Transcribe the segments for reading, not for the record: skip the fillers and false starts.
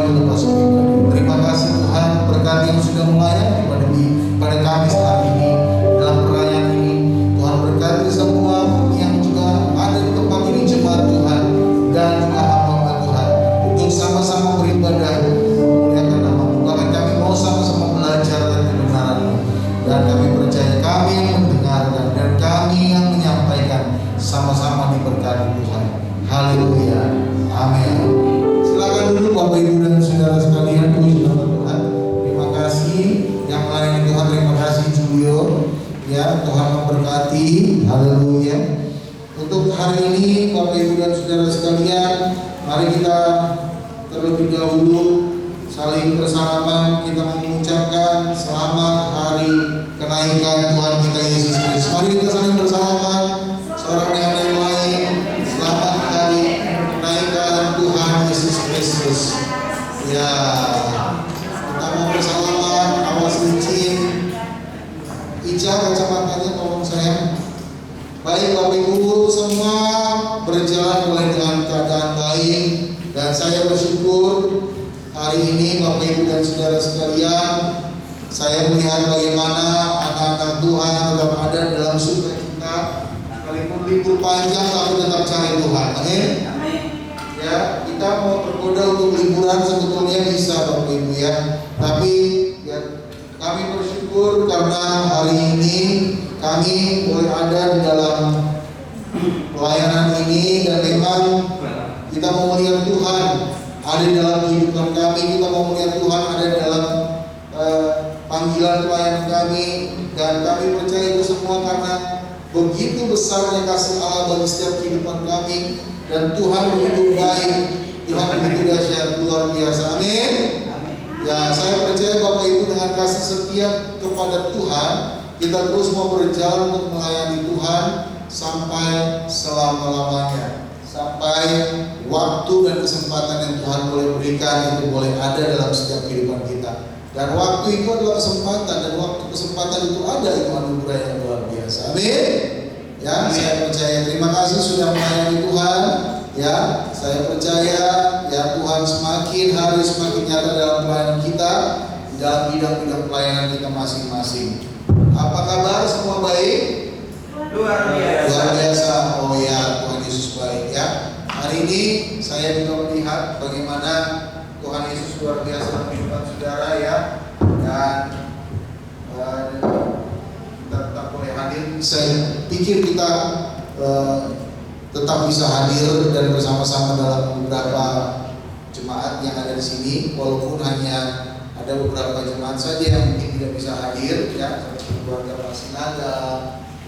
boleh dilepas pribadi. Terima kasih Tuhan berkat yang sudah melayani pada kami saat ini dalam perayaan ini. Tuhan berkati semua yang juga ada di tempat ini, jemaat Tuhan dan juga hamba Tuhan, untuk sama-sama beribadah memuliakan nama-Mu. Bahkan kami mau sama-sama belajar dari kebenaran-Mu, dan kami percaya kami yang mendengarkan dan kami yang menyampaikan sama-sama diberkati Tuhan. Haleluya, amin. Silakan duduk Bapak Ibu dan saudara sekalian. Puji nama Tuhan. Terima kasih yang melayani Tuhan. Terima kasih Julio. Ya, Tuhan memberkati. Haleluya. Untuk hari ini Bapak Ibu dan saudara sekalian, mari kita terlebih dahulu saling bersalaman. Kita mengucapkan selamat hari kenaikan Tuhan kita Yesus Kristus. Mari kita saling bersalaman seorang yang lain. Selamat hari kenaikan Tuhan Yesus Kristus. Ya, kita mau bersalaman. Awas licin. Ica, kacamatanya tolong sayang. Baik Bapak Ibu semua berjalan mulai dengan keadaan baik, dan saya bersyukur hari ini Bapak Ibu dan saudara sekalian, saya melihat bagaimana anak-anak Tuhan tetap ada dalam sukacita, sekalipun libur panjang tapi tetap cari Tuhan. Amin. Ya, kita mau tergoda untuk liburan sebetulnya bisa Bapak Ibu ya, tapi ya, kami bersyukur karena hari ini kami boleh ada di dalam pelayanan ini, dan memang kita mau melihat Tuhan ada di dalam kehidupan kami. Kita mau melihat Tuhan ada di dalam panggilan pelayanan kami, dan kami percaya itu semua karena begitu besarnya kasih Allah bagi setiap kehidupan kami, dan Tuhan begitu baik, Tuhan begitu dahsyat, luar biasa. Amin. Ya, saya percaya Bapak Ibu dengan kasih setia kepada Tuhan, kita terus mau berjalan untuk melayani Tuhan sampai selama-lamanya, sampai waktu dan kesempatan yang Tuhan boleh berikan itu boleh ada dalam setiap kehidupan kita. Dan waktu itu adalah kesempatan, dan waktu kesempatan itu ada, itu anugerah yang luar biasa. Amin. Ya, saya percaya. Terima kasih sudah melayani Tuhan. Ya, saya percaya ya Tuhan semakin hari semakin nyata dalam pelayanan kita, dalam bidang-bidang pelayanan kita masing-masing. Apa kabar? Semua baik? Luar biasa. Luar biasa. Oh ya, Tuhan Yesus baik ya. Hari ini saya juga melihat bagaimana Tuhan Yesus luar biasa dalam kehidupan saudara ya. Dan kita tetap boleh hadir. Saya pikir kita tetap bisa hadir dan bersama-sama dalam beberapa jemaat yang ada di sini, walaupun hanya ada beberapa jemaat saja yang mungkin tidak bisa hadir ya, seperti keluarga Pak Sinaga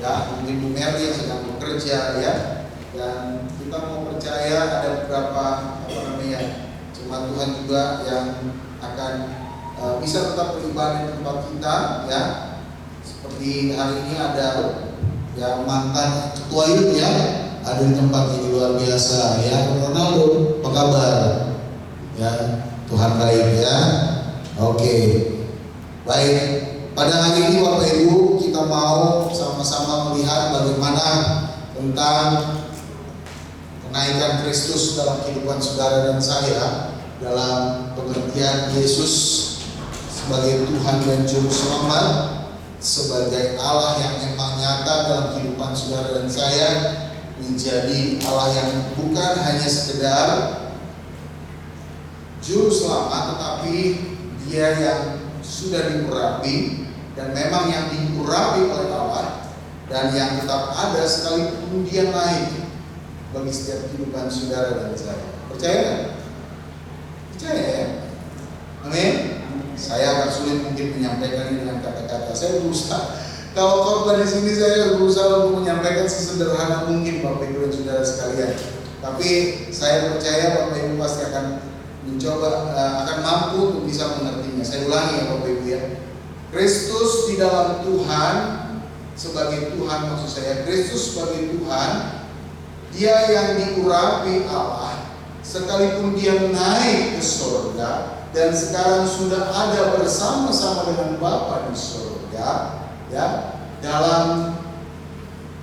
ya, mungkin Bu Mary yang sedang bekerja ya, dan kita mau percaya ada beberapa jemaat Tuhan juga yang akan bisa tetap beribadah di tempat kita ya. Seperti hari ini ada ya mantan ketua youth ya, ada di tempat ini, luar biasa ya. Ronaldo, apa kabar? Ya, Tuhan baik ya. Oke, baik. Pada hari ini Bapak Ibu kita mau sama-sama melihat bagaimana tentang kenaikan Kristus dalam kehidupan saudara dan saya, dalam pengertian Yesus sebagai Tuhan dan Juru Selamat, sebagai Allah yang memang nyata dalam kehidupan saudara dan saya, menjadi Allah yang bukan hanya sekedar Juru Selamat, tetapi Dia yang sudah diurapi, dan memang yang diurapi oleh Allah, dan yang tetap ada sekalipun Dia naik bagi setiap kehidupan saudara dan saya. Percaya kan? Percaya ya? Amin. Saya agak sulit mungkin menyampaikan ini dengan kata-kata. Saya berusaha. Kalau khotbah di sini saya berusaha untuk menyampaikan sesederhana mungkin Bapak Ibu dan saudara sekalian. Tapi saya percaya Bapak Ibu pasti akan mencoba, akan mampu untuk bisa mengertinya. Saya ulangi ya Bapak Ibu ya. Kristus di dalam Tuhan sebagai Tuhan, maksud saya Kristus sebagai Tuhan, Dia yang diurapi Allah, sekalipun Dia naik ke surga dan sekarang sudah ada bersama-sama dengan Bapa di surga ya, dalam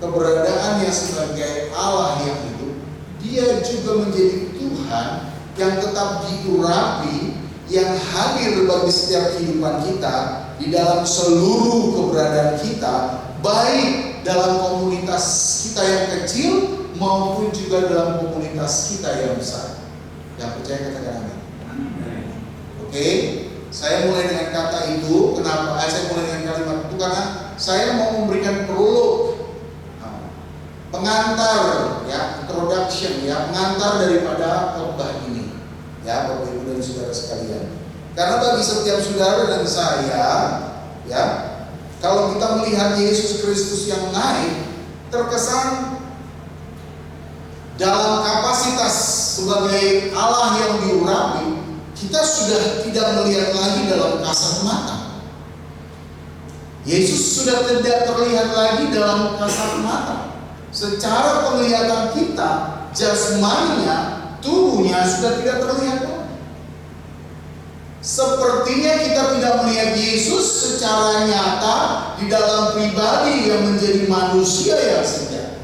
keberadaannya sebagai Allah yang hidup, Dia juga menjadi Tuhan yang tetap diurapi yang hadir bagi setiap kehidupan kita di dalam seluruh keberadaan kita, baik dalam komunitas kita yang kecil maupun juga dalam komunitas kita yang besar. Yang percaya katakan amin. Oke, saya mulai dengan kata itu. Kenapa? Saya mulai dengan kalimat itu karena saya mau memberikan prolog, pengantar, ya, introduction, ya, pengantar daripada khotbah ini, ya, Bapak Ibu dan saudara sekalian. Karena bagi setiap saudara dan saya, ya, kalau kita melihat Yesus Kristus yang naik, terkesan dalam kapasitas sebagai Allah yang diurapi, kita sudah tidak melihat lagi dalam kasat mata. Yesus sudah tidak terlihat lagi dalam kasat mata. Secara penglihatan kita, jasmaninya, tubuhnya sudah tidak terlihat lagi. Sepertinya kita tidak melihat Yesus secara nyata di dalam pribadi yang menjadi manusia yang sejati.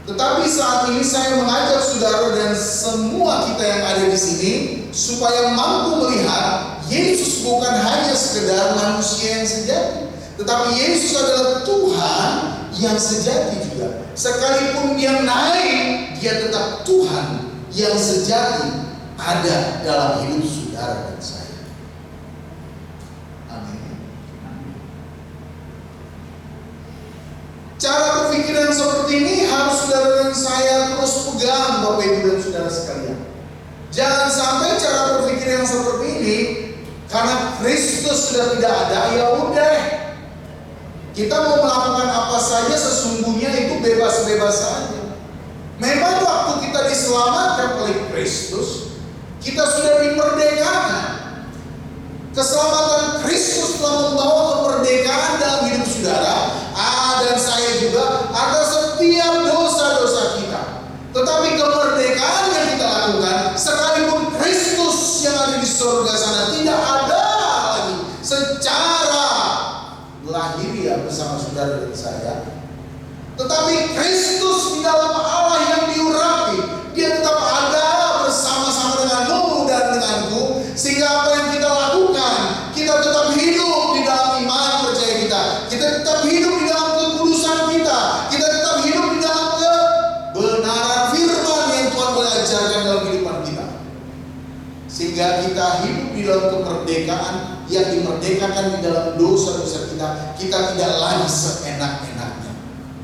Tetapi saat ini saya mengajak saudara dan semua kita yang ada di sini supaya mampu melihat Yesus bukan hanya sekedar manusia yang sejati, tetapi Yesus adalah Tuhan yang sejati juga. Sekalipun dia naik, dia tetap Tuhan yang sejati ada dalam hidup saudara dan saya. Amin. Cara berpikiran seperti ini harus saudara dan saya terus pegang, Bapak Ibu dan saudara sekalian. Jangan sampai cara berpikir yang seperti ini karena Kristus sudah tidak ada, ya udah, kita mau melakukan apa saja sesungguhnya itu bebas-bebas saja. Memang waktu kita diselamatkan oleh Kristus, kita sudah dimerdekakan. Keselamatan Kristus telah membawa kemerdekaan dalam hidup saudara, dan saya juga, atas setiap dosa-dosa kita. Tetapi kemerdekaan yang kita lakukan, sekalipun Kristus yang ada di surga sana tidak ada lagi secara lahiriah bersama saudara dan saya, tetapi Kristus di dalam Allah yang diurapi, dia tetap ada bersama-sama denganmu dan denganku, sehingga apa yang kita lakukan, kita tetap hidup di dalam iman percaya kita tetap hidup di dalam kekudusan kita tetap hidup di dalam kebenaran firman yang Tuhan mengajarkan dalam kehidupan kita, sehingga kita hidup di dalam kemerdekaan yang dimerdekakan di dalam dosa-dosa kita tidak lagi seenak-enaknya.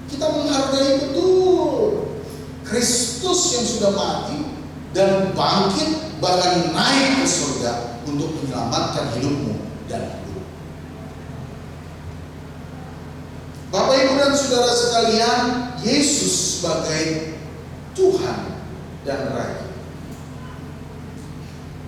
Kita menghargai betul Kristus yang sudah mati dan bangkit, bahkan naik ke surga untuk menyelamatkan hidupmu dan hidupku. Bapak Ibu dan saudara sekalian, Yesus sebagai Tuhan dan Raja.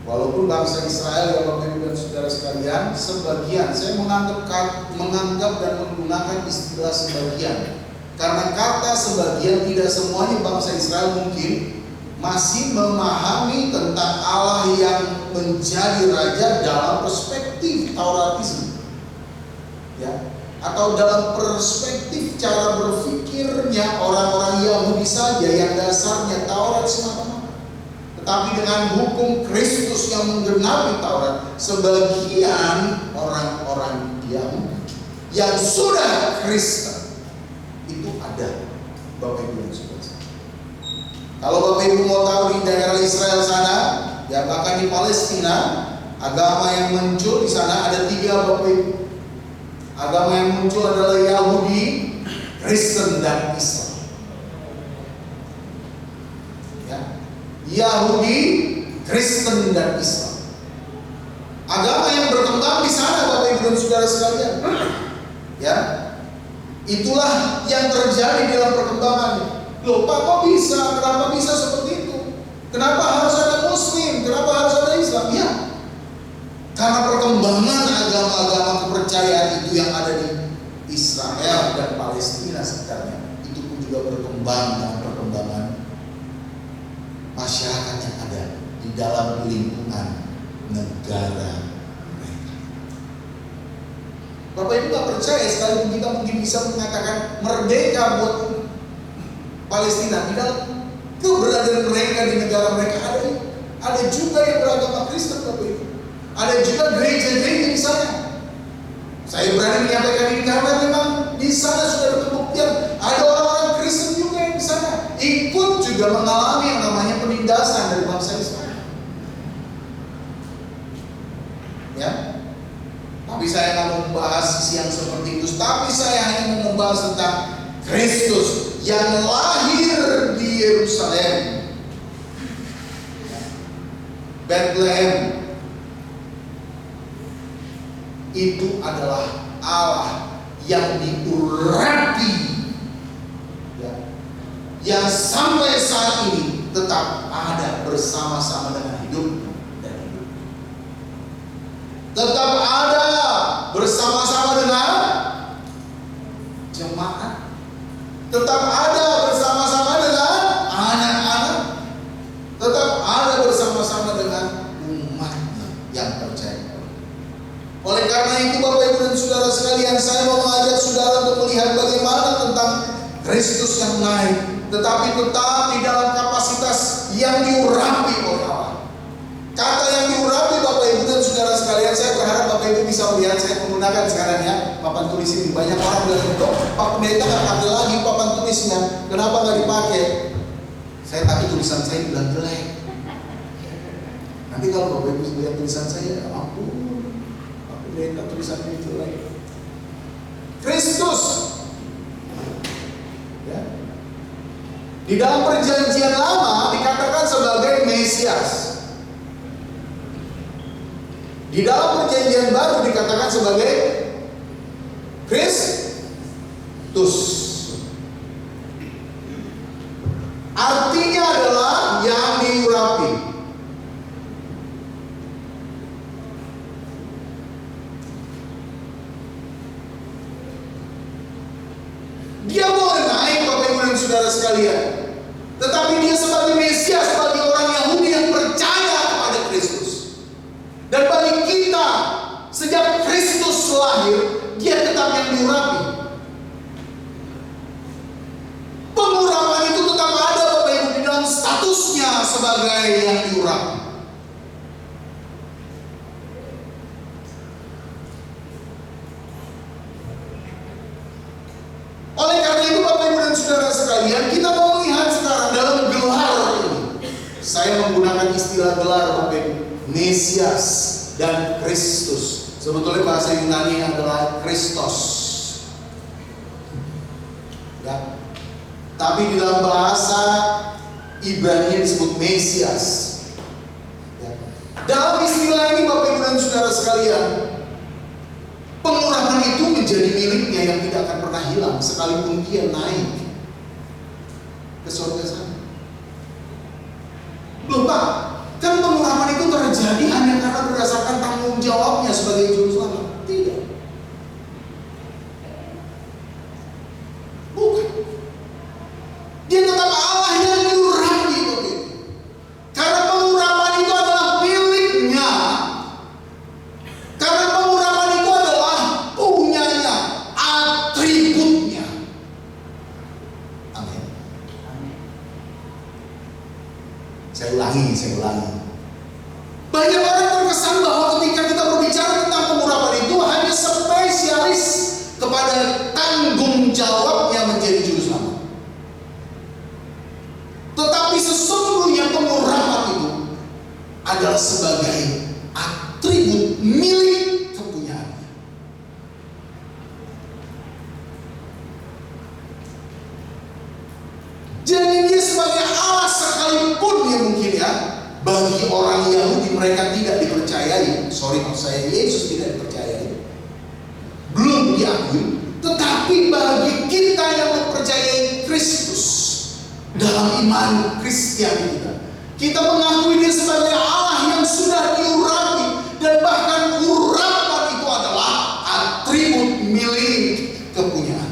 Walaupun bangsa Israel, ya Bapak Ibu dan saudara sekalian, sebagian, saya menganggap dan menggunakan istilah sebagian, karena kata sebagian tidak semuanya bangsa Israel mungkin masih memahami tentang Allah yang menjadi Raja dalam perspektif Tauratisme, ya, atau dalam perspektif cara berpikirnya orang-orang Yahudi saja yang dasarnya Taurat semata. Tetapi dengan hukum Kristus yang menggenapi Taurat, sebagian orang-orang Yahudi yang sudah Kristen itu ada, Bapak Ibu dan saudara. Kalau Bapak Ibu mau tahu di daerah Israel sana, ya bahkan di Palestina, agama yang muncul di sana ada 3, Bapak Ibu. Agama yang muncul adalah Yahudi, Kristen, dan Islam. Yahudi, Kristen, dan Islam. Agama yang berkembang di sana, Bapak Ibu dan saudara sekalian. Ya, itulah yang terjadi dalam perkembangannya. Loh, Pak, kok bisa? Kenapa bisa seperti itu? Kenapa harus ada Muslim? Kenapa harus ada Islam? Ya, karena perkembangan agama-agama kepercayaan itu yang ada di Israel dan Palestina sekitarnya, itu pun juga berkembang dengan perkembangan masyarakat yang ada di dalam lingkungan negara mereka. Bapak Ibu gak percaya, sekalipun kita mungkin bisa mengatakan merdeka buat Palestina, di dalam keberadaan mereka di negara mereka Ada juga yang beragama Kristen Bapak Ibu. Ada juga gereja-gereja di sana. Saya berani menyampaikan ini karena memang di sana sudah ada pembuktian. Ada orang-orang Kristen juga yang di sana ikut juga mengalami yang namanya penindasan dari bangsa Israel. Ya, tapi saya nggak mau membahas sisi yang seperti itu. Tapi saya hanya mau membahas tentang Kristus yang lahir di Yerusalem, Bethlehem. Itu adalah Allah yang diurapi, ya, yang sampai saat ini tetap ada bersama-sama dengan hidup dan hidup. Tetap ada bersama-sama dengan jemaat. Tetap ada bersama-sama dengan anak-anak. Tetap ada bersama-sama dengan umatnya yang percaya. Oleh karena itu Bapak Ibu dan Saudara sekalian, saya mau mengajak saudara untuk melihat bagaimana tentang Kristus yang naik, tetapi tetap di dalam kapasitas yang diurapi oleh Allah. Kata yang diurapi Bapak Ibu dan Saudara sekalian, saya berharap Bapak Ibu bisa melihat. Saya menggunakan sekarang ya papan tulis ini. Banyak orang bilang, Pak Pendeta nggak pakai lagi papan tulisnya, kenapa nggak dipakai? Saya tapi tulisan saya bilang jelek. Nanti kalau Bapak Ibu lihat tulisan saya, ampun, Pendeta tulisannya jelek. Kristus, ya, di dalam perjanjian lama dikatakan sebagai Mesias. Di dalam perjanjian baru dikatakan sebagai Kristus. Artinya adalah yang diurapi. Dia boleh naik Bapak Ibu dan Saudara sekalian, tetapi dia sebagai Mesias bagi orang Yahudi yang percaya kepada Kristus. Dan bagi kita, sejak Kristus lahir, dia tetap yang diurapi. Pengurapan itu tetap ada Bapak Ibu di dalam statusnya sebagai yang diurapi. Oleh karena itu Bapak Ibu dan Saudara sekalian, kita mau melihat sekarang dalam gelar ini. Saya menggunakan istilah gelar Bapak Ibu, Mesias dan Kristus. Sebetulnya bahasa Yunani adalah Kristos, ya. Tapi di dalam bahasa Ibrani disebut Mesias, ya. Dalam istilah ini Bapak Ibu dan Saudara sekalian, pengurapan itu menjadi miliknya yang tidak akan pernah hilang sekalipun dia naik ke surga sana. Loh Pak, kan pengurapan itu terjadi hanya karena berdasarkan tanggung jawabnya sebagai juru selamat? Tidak. Bukan. Dia tetap Allah yang diurapi Bapak Ibu. Karena pengurapan itu adalah miliknya. Karena pengurapan itu adalah punyanya, atributnya. Amin. Saya ulangi. Banyak orang terkesan bahwa ketika kita berbicara tentang pengurapan itu hanya spesialis kepada tanggung jawabnya menjadi juru selamat. Tetapi sesungguhnya pengurapan itu adalah sebagai atribut milik kepunyaannya. Jadi dia sebagai Allah sekalipun ya mungkin ya, bagi orang Yahudi mereka tidak dipercayai. Sorry maksud saya, Yesus tidak dipercayai, belum diakui. Tetapi bagi kita yang mempercayai Kristus dalam iman Kristiani kita mengakui dia sebagai Allah yang sudah diurapi, dan bahkan urapan itu adalah atribut milik kepunyaan.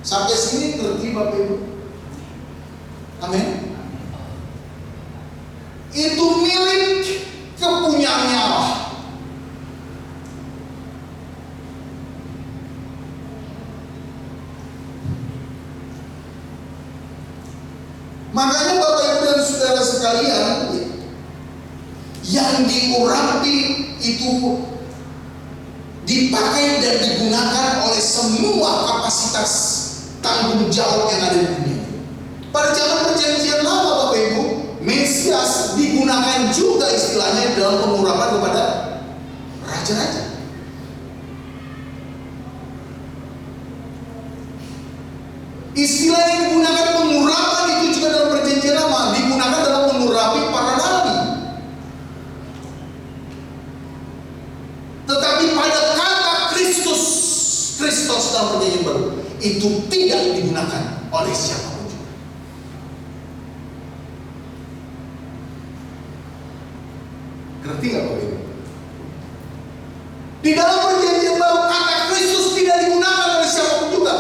Sampai sini ngerti Bapak Ibu? Amin. Itu milik kepunyaannya Allah. Makanya Bapak Ibu dan sekalian, yang diurapi itu dipakai dan digunakan oleh semua kapasitas tanggung jawab yang ada di dunia. Pada zaman perjanjian lama, Bapak Ibu, Mesias digunakan juga istilahnya dalam pengurapan kepada raja-raja. Istilah yang digunakan pengurapan itu juga dalam perjanjian lama, digunakan dalam mengurapi para nabi. Tetapi pada kata Kristus dalam perjanjian baru itu tidak digunakan oleh siapapun juga. Ngerti nggak Bapak Ibu? Di dalam perjanjian baru kata Kristus tidak digunakan oleh siapapun juga.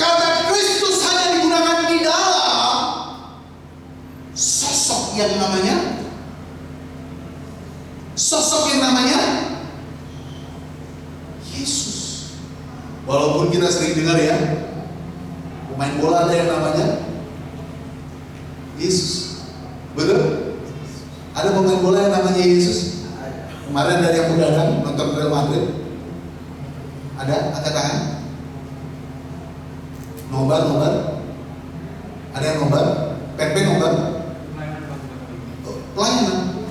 Kata Kristus hanya digunakan di dalam sosok yang namanya Yesus. Walaupun kita sering dengar ya, pemain bola ada yang namanya Yesus. Betul? Ada pemain bola yang namanya Yesus? Kemarin dari yang datang nonton Real Madrid. Ada? Angkat tangan. Nobar. Ada yang nobar? Pepe nobar? Pelayanan.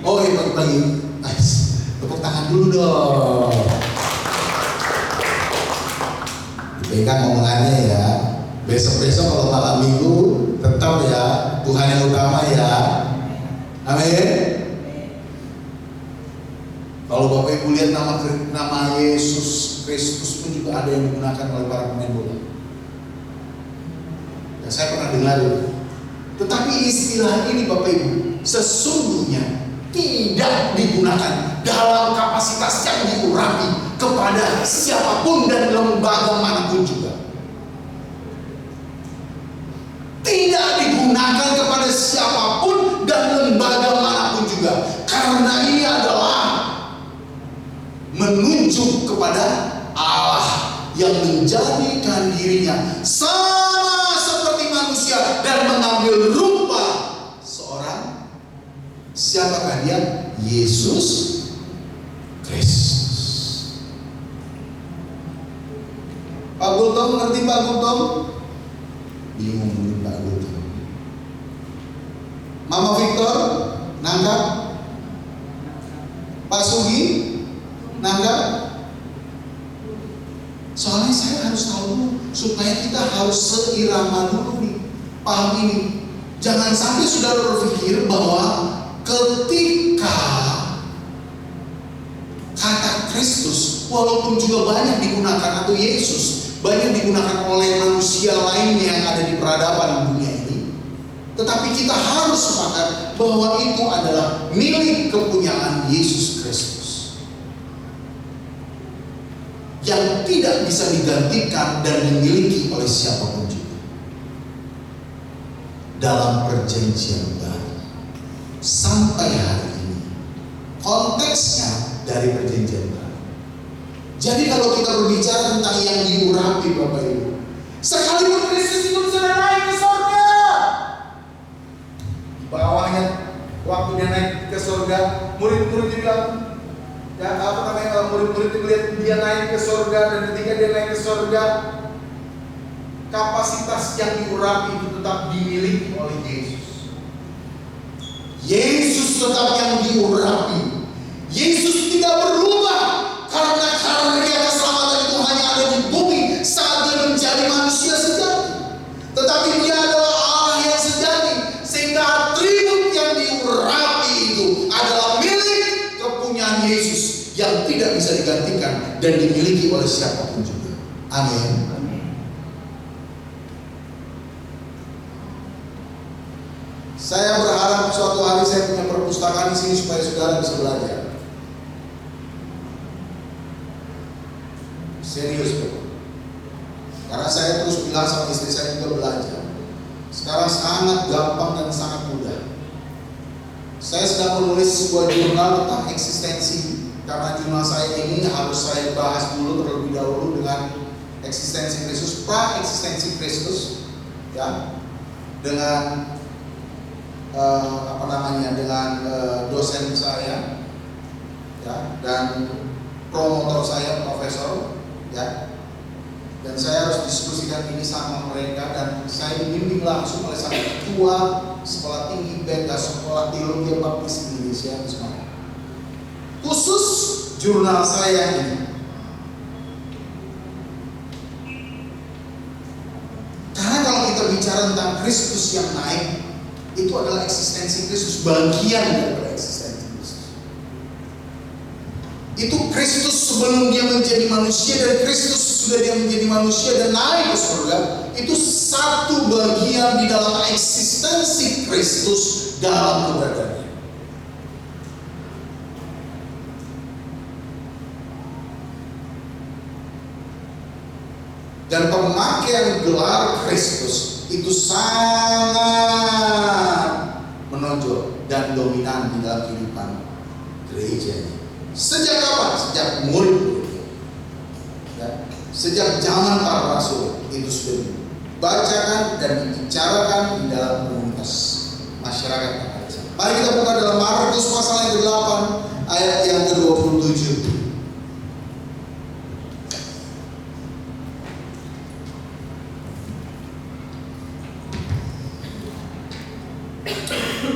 Oh iya, pagi-pagi. Nice. Tepuk tangan dulu dong. Dipegang omongannya ya. Besok-besok kalau malam minggu tetap ya Tuhan yang utama ya. Amin. Kalau Bapak Ibu lihat nama Yesus Kristus pun juga ada yang digunakan oleh para pemain bola. Ya, saya pernah dengar itu. Tetapi istilah ini Bapak Ibu sesungguhnya tidak digunakan dalam kapasitas yang diurapi kepada siapapun dan lembaga manapun juga. Tidak digunakan kepada siapapun dan lembaga manapun juga. Karena ini adalah menunjuk kepada Allah yang menjadikan dirinya sama seperti manusia dan mengambil rupa seorang, siapakah dia? Yesus Kristus. Pak Gultom, ngerti Pak Gultom? Bingung nih Pak Gultom. Mama Victor, nanggap? Pak Sugi, nanggap? Soalnya saya harus tahu dulu supaya kita harus seirama dulu nih, paham ini. Jangan sampai saudara berpikir bahwa ketika kata Kristus walaupun juga banyak digunakan atau Yesus banyak digunakan oleh manusia lainnya yang ada di peradaban dunia ini, tetapi kita harus sepakat bahwa itu adalah milik kepunyaan Yesus Kristus yang tidak bisa digantikan dan dimiliki oleh siapapun juga. Dalam perjanjian baru sampai hari ini konteksnya dari perjanjian baru. Jadi kalau kita berbicara tentang yang diurapi Bapak Ibu, sekalipun Kristus itu sudah naik ke surga, di bawahnya waktu dia naik ke surga, murid-murid bilang, ya murid-murid melihat dia naik ke surga, dan ketika dia naik ke surga, kapasitas yang diurapi itu tetap dimiliki oleh Yesus. Yesus tetap yang diurapi. Yesus tidak berubah karena karya keselamatan itu hanya ada di bumi saat dia menjadi manusia sejati. Tetapi dia adalah Allah yang sejati, sehingga atribut yang diurapi itu adalah milik kepunyaan Yesus yang tidak bisa digantikan dan dimiliki oleh siapapun juga. Amin. Saya berharap suatu hari saya punya perpustakaan di sini supaya saudara bisa belajar. Serius, Bro. Karena saya terus bilang sama istri saya juga belajar. Sekarang sangat gampang dan sangat mudah. Saya sedang menulis sebuah jurnal tentang eksistensi. Karena jurnal saya ini harus saya bahas dulu terlebih dahulu dengan eksistensi Kristus, pra-eksistensi Kristus, ya, dengan dengan dosen saya, ya, dan promotor saya, profesor, ya. Dan saya harus diskusikan ini sama mereka, dan saya dibimbing langsung oleh sang ketua sekolah tinggi BK Sekolah Teologi Baptis Indonesia semua. Khusus jurnal saya ini. Karena kalau kita bicara tentang Kristus yang naik, itu adalah eksistensi Kristus, bagian dari eksistensi Kristus. Itu Kristus sebelum dia menjadi manusia, dan Kristus sudah dia menjadi manusia dan naik ke surga. Itu satu bagian di dalam eksistensi Kristus dalam keberadaannya. Dan pemakaian gelar Kristus itu sangat menonjol dan dominan di dalam kehidupan gereja. Sejak kapan? Sejak murid. Ya. Sejak zaman para rasul itu sudah dibacakan dan dibicarakan di dalam komunitas masyarakat. Mari kita buka dalam Markus pasal yang ke-8 ayat yang ke-27.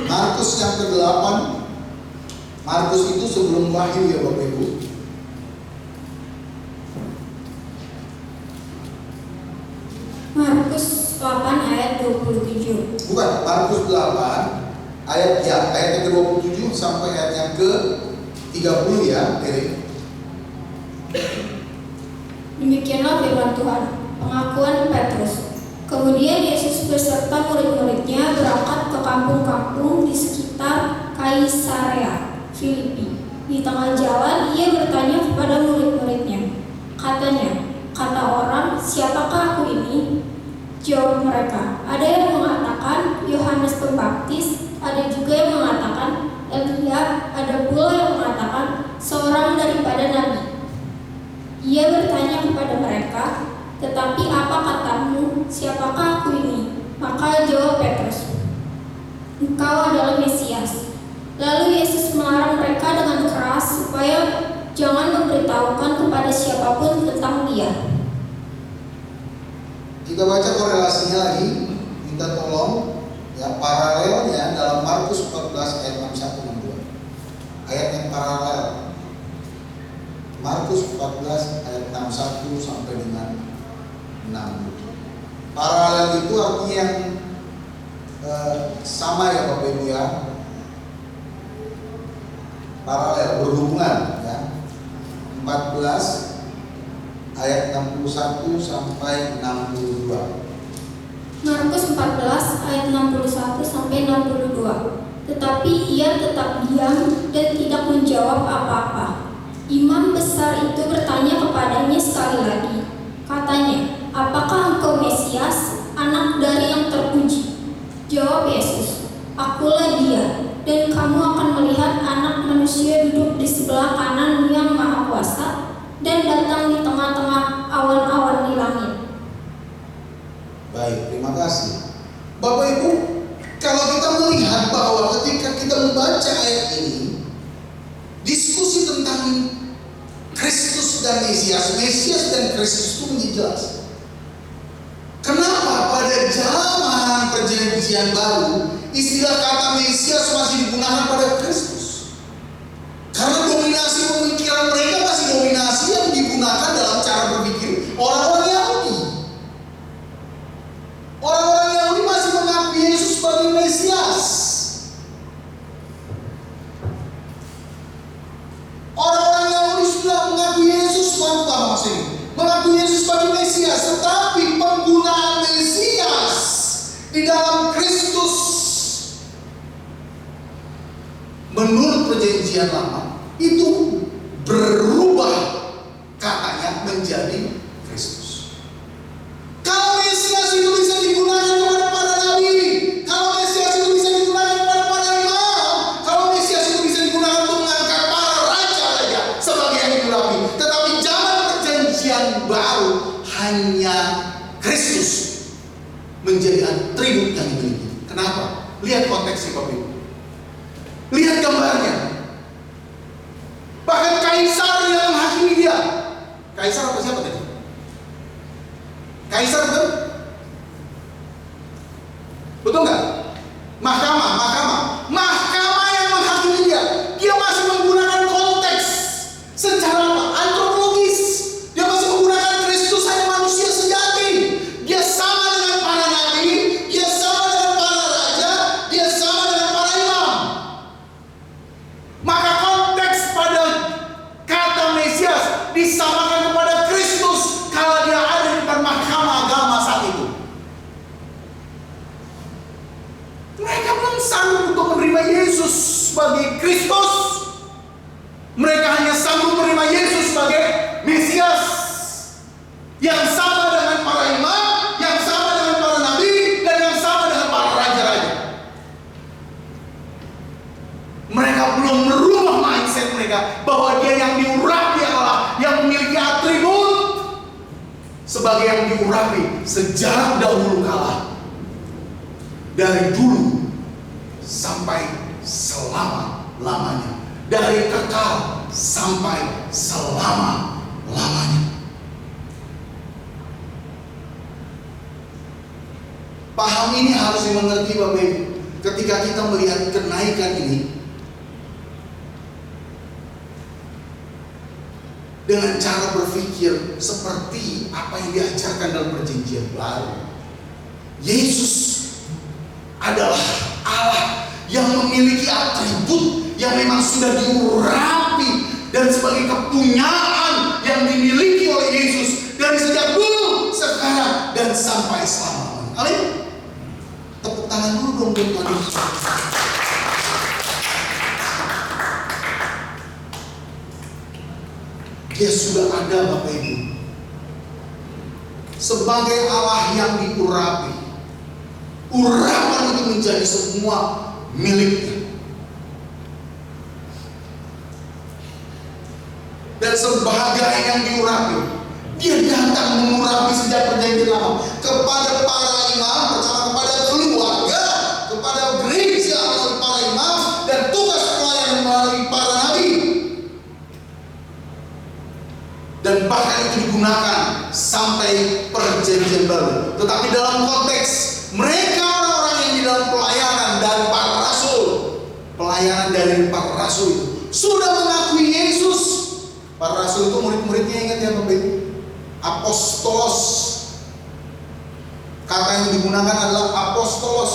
Markus yang ke-8. Markus itu sebelum Wahyu, ya Bapak Ibu. Markus 8 ayat 27. Bukan, Markus 8 ayat yang ke-27 sampai ayat yang ke-30 ya, Erik. Demikianlah firman Tuhan. Pengakuan Petrus. Kemudian Yesus beserta murid-muridnya berangkat ke kampung-kampung di sekitar Kaisarea Filipi. Di tengah jalan ia bertanya kepada murid-muridnya. Katanya, kata orang, siapakah aku ini? Jawab mereka, ada yang mengatakan Yohanes Pembaptis, ada juga yang mengatakan Elia, ada pula yang mengatakan seorang daripada nabi. Ia bertanya kepada mereka, tetapi apa katamu, siapakah aku ini? Maka jawab Petrus, engkau adalah Mesias. Lalu Yesus melarang mereka dengan keras supaya jangan memberitahukan kepada siapapun tentang dia. Kita baca korelasinya lagi, minta tolong ya, paralelnya dalam Markus 14 ayat 61-62. Ayat yang paralel. Markus 14 ayat 61 sampai dengan 60. Paralel itu artinya yang sama ya Bapak Ibu ya. Paralel, berhubungan ya. 14 ayat 61 sampai 62. Markus 14 ayat 61 sampai 62. Tetapi ia tetap diam dan tidak menjawab apa-apa. Imam besar itu bertanya kepadanya sekali lagi. Katanya, apakah engkau Mesias, anak dari yang terpuji? Jawab Yesus, akulah dia, dan kamu akan melihat anak manusia duduk di sebelah kanan yang maha kuasa dan datang di tengah-tengah awan-awan di langit. Baik, terima kasih. Bapak Ibu, kalau kita melihat bahwa ketika kita membaca ayat ini, diskusi tentang Kristus dan Mesias, Mesias dan Kristus itu menjadi jelas. Kenapa pada zaman perjanjian baru istilah kata Mesias masih digunakan pada Kristus? Karena dominasi pemikiran mereka masih dominasi yang digunakan dalam cara berpikir orang-orang Yahudi. Orang-orang Yahudi masih mengakui Yesus sebagai Mesias. Orang-orang Yahudi sudah mengakui Yesus mengakui Yesus sebagai Mesias, tetapi penggunaan Mesias di dalam Kristus menurut perjanjian lama itu berubah katanya menjadi Kristus. Kalau Mesias itu bisa digunakan kepada para nabi, kalau Mesias itu bisa digunakan kepada para imam, kalau Mesias itu bisa digunakan untuk mengangkat para raja sebagai yang dirapi. Tetapi zaman perjanjian baru hanya Kristus menjadi atribut yang dimiliki. Kenapa? Lihat konteksnya Bapak Ibu. Lihat gambarnya. Bahkan kaisar yang menghakimi dia. Kaisar apa siapa tadi? Kaisar betul? Betul nggak? Mahkamah yang menghakimi dia. Dia masih menggunakan konteks secara apa? Antropologis. Dia masih menggunakan Kristus hanya manusia sejati. Dia sama dengan para nabi, dia sama dengan para raja, dia sama dengan para imam. Maka konteks pada kata Mesias disamakan kepada Kristus kalau dia ada di depan mahkamah agama saat itu. Mereka belum sanggup untuk menerima Yesus sebagai Kristus. Mereka hanya sanggup menerima Yesus sebagai Mesias yang sama dengan para imam, yang sama dengan para nabi, dan yang sama dengan para raja-raja. Mereka belum merubah mindset mereka bahwa dia yang diurapi Allah, yang memiliki atribut sebagai yang diurapi sejak dahulu kala, dari dulu sampai selama-lamanya, dari kekal sampai selama-lamanya. Paham ini harus dimengerti Bapak Ibu. Ketika kita melihat kenaikan ini dengan cara berpikir seperti apa yang diajarkan dalam perjanjian baru. Yesus adalah Allah yang memiliki atribut yang memang sudah diurapi dan sebagai kepunyaan yang dimiliki oleh Yesus dari sejak dulu, sekarang, dan sampai selama-lamanya. Amin. Tepuk tangan dulu dong buat Tuhan Yesus. Dia sudah ada Bapak Ibu sebagai Allah yang diurapi. Urapan itu menjadi semua miliknya. Dan sebagai yang diurapi, dia datang mengurapi sejak perjanjian lama kepada para imam, pertama kepada keluarga, kepada gereja melalui para imam, dan tugas pelayanan melalui para nabi. Dan bahkan itu digunakan sampai perjanjian baru. Tetapi dalam konteks mereka orang-orang yang di dalam pelayanan dari para rasul, pelayanan dari para rasul itu sudah mengakui Yesus. Para rasul itu murid-muridnya, ingat ya Bapak Ibu, apostolos. Kata yang digunakan adalah apostolos.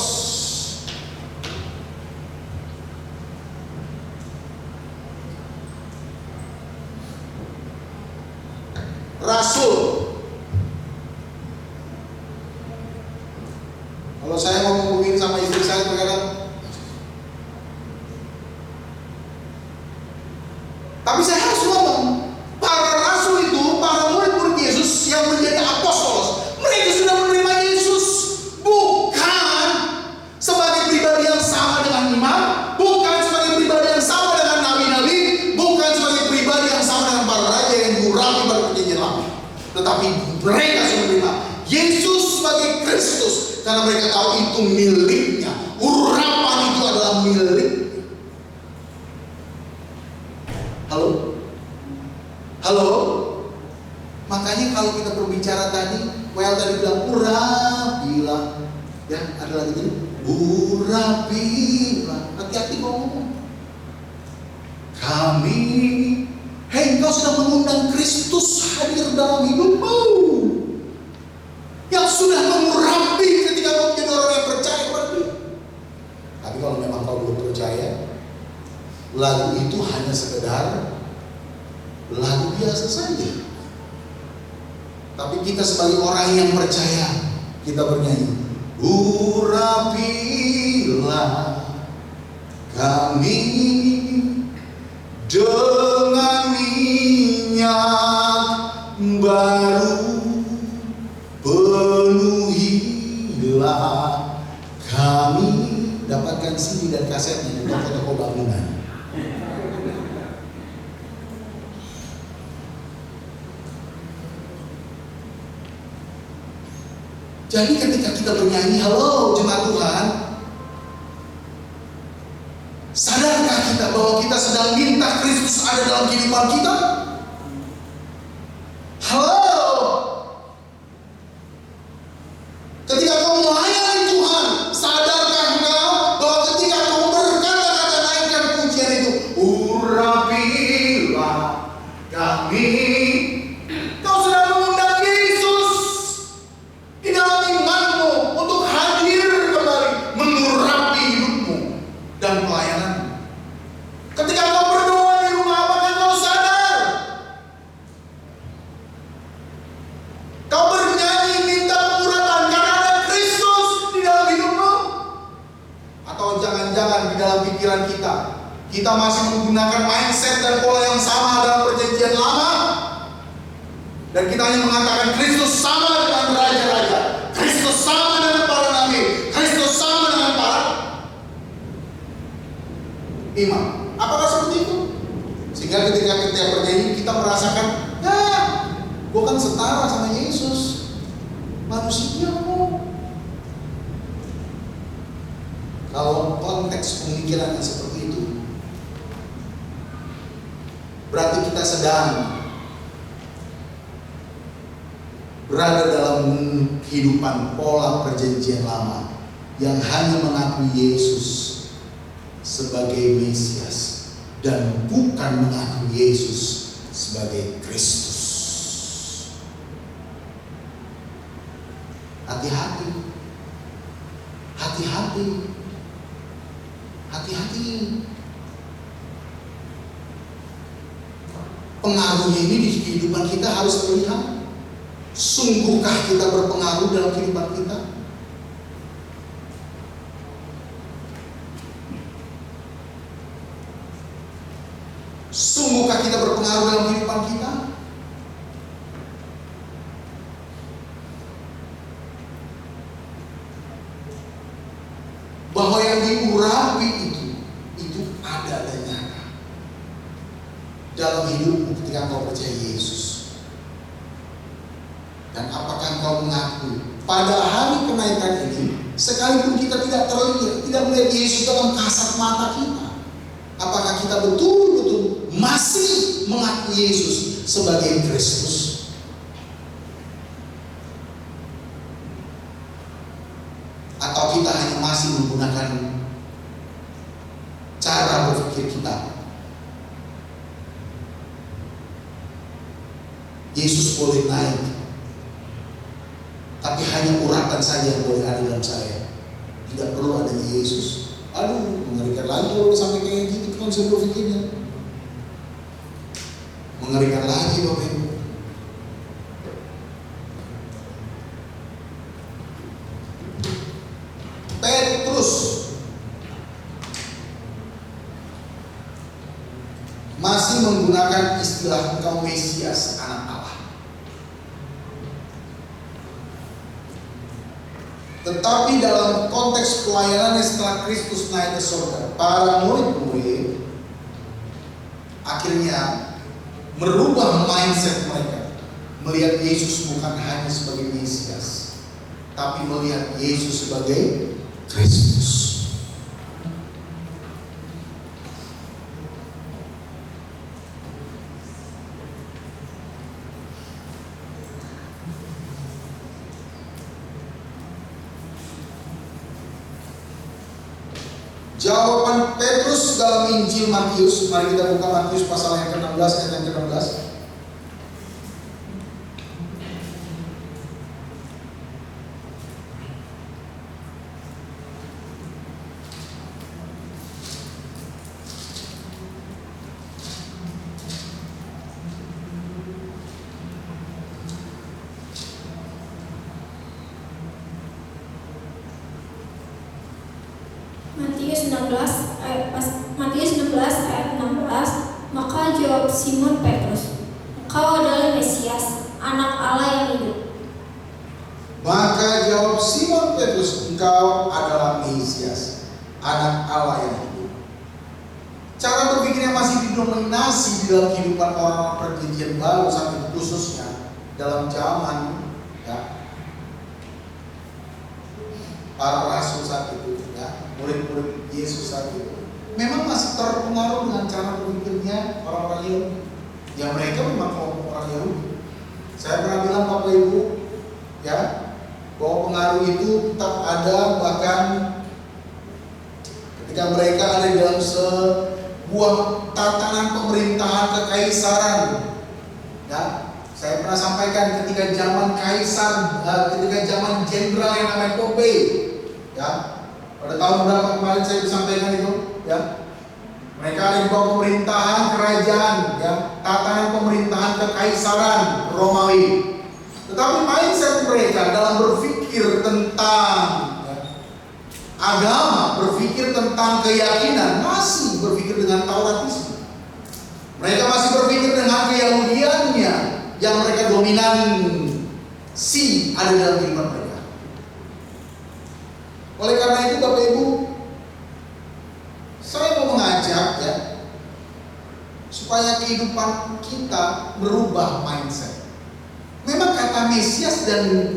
Rasul. Kalau saya mau ngomongin sama istri saya terkadang, tapi saya harus ngomong, para rasul itu, para murid-murid Yesus yang menjadi apostolos, mereka sudah menerima Yesus bukan sebagai pribadi yang sama dengan imam, bukan sebagai pribadi yang sama dengan nabi-nabi, bukan sebagai pribadi yang sama dengan para raja yang diurapi pada perjanjian lama, tetapi mereka sudah menerima Yesus sebagai Kristus. Karena mereka tahu itu miliknya. Urapan itu adalah milik. Halo? Halo? Makanya kalau kita berbicara tadi, Well tadi bilang urapilah. Ya, ada lagi ini. Urapilah. Hati-hati ngomong. Kami, hei, engkau sudah mengundang Kristus hadir dalam hidupmu, yang sudah mengurapi ketika kau menjadi orang yang percaya kepada Dia. Tapi kalau memang kau belum percaya, lagu itu hanya sekedar lagu biasa saja. Tapi kita sebagai orang yang percaya, kita bernyanyi, urapilah kami dengan minyak baru, penuhilah kami. Dapatkan CD dan kasetnya di toko-toko bangunan. Jadi ketika kita bernyanyi, halo jemaat Tuhan, Sadarkah kita bahwa kita sedang minta Kristus ada dalam kehidupan kita? Halo. Ketika kau melayani Tuhan, sadarkah engkau bahwa ketika kau berkata-kata naikkan pujian itu, urapilah kami. Kau sudah mengundang Yesus di dalam imanmu untuk hadir kembali mengurapi hidupmu dan pelayananmu. Ketika kau berdoa di rumah, apakah kau sadar? Kau bernyanyi minta pengurapan karena ada Kristus di dalam hidupmu? Atau jangan-jangan di dalam pikiran kita masih menggunakan mindset dan pola yang sama dalam perjanjian lama? Dan kita hanya mengatakan Kristus sama dengan raja-raja, Kristus sama dengan para nabi, Kristus sama dengan para imam. Apakah seperti itu? Sehingga ketika kita bernyanyi kita merasakan, ya, gue kan setara sama Yesus, manusia kok. Kalau konteks pemikirannya seperti itu, berarti kita sedang berada dalam kehidupan pola perjanjian lama yang hanya mengakui Yesus sebagai Mesias dan bukan mengakui Yesus sebagai Kristus. Hati-hati. Hati-hati. Hati-hati. Pengaruhnya ini di kehidupan kita harus terlihat. Sungguhkah kita berpengaruh dalam kehidupan kita? Sungguhkah kita berpengaruh dalam kehidupan kita? Bahwa yang diurapi itu ada dan nyata dalam hidupmu ketika kau percaya Yesus. Dan apakah engkau mengakui pada hari kenaikan ini, sekalipun kita tidak melihat Yesus dalam kasat mata kita, apakah kita betul-betul masih mengakui Yesus sebagai Kristus? Atau kita hanya masih menggunakan cara berpikir kita? Yesus boleh naik, tapi hanya uratan saja yang boleh ada dalam saya. Tidak perlu adanya Yesus. Aduh, mengerikan lagi kalau sampai kayak gitu konsep berpikirnya. Mengerikan lagi Bapak Ibu. Petrus masih menggunakan istilah engkau Mesias, anak Allah. Tetapi dalam konteks pelayanannya setelah Kristus naik ke surga, para murid-murid akhirnya merubah mindset mereka, melihat Yesus bukan hanya sebagai Mesias, tapi melihat Yesus sebagai Kristus. Jawaban Petrus dalam Injil Matius, mari kita buka Matius pasal yang ke-16 ayat yang ke-16. Matius 16 ayat 16. Maka jawab Simon Petrus, engkau adalah Mesias, anak Allah yang hidup. Maka jawab Simon Petrus, engkau adalah Mesias, anak Allah yang hidup. Cara berpikirnya masih didominasi di dalam kehidupan orang-orang perjanjian baru, sampai khususnya dalam zaman para rasul saat itu, murid-murid Yesus saat itu. memang masih terpengaruh dengan cara berpikirnya orang-orang Yahudi. Ya mereka memang kelompok orang Yahudi. Saya pernah bilang Bapak Ibu, ya, bahwa pengaruh itu tetap ada, bahkan ketika mereka ada dalam sebuah tatanan pemerintahan kekaisaran. Ya, saya pernah sampaikan ketika zaman kaisar, ketika zaman jenderal yang namanya Pompei, ya, pada tahun berapa kemarin saya sampaikan itu, ya. Mereka ada di bawah pemerintahan kerajaan, ya, tatanan pemerintahan kekaisaran Romawi. Tetapi mindset mereka dalam berpikir tentang, ya, agama, berpikir tentang keyakinan, masih berpikir dengan Tauratisme. Mereka masih berpikir dengan keyahudiannya yang mereka dominan ada dalam kehidupan mereka. Oleh karena itu Bapak Ibu, saya mau mengajak, ya, supaya kehidupan kita berubah mindset. Memang kata Mesias dan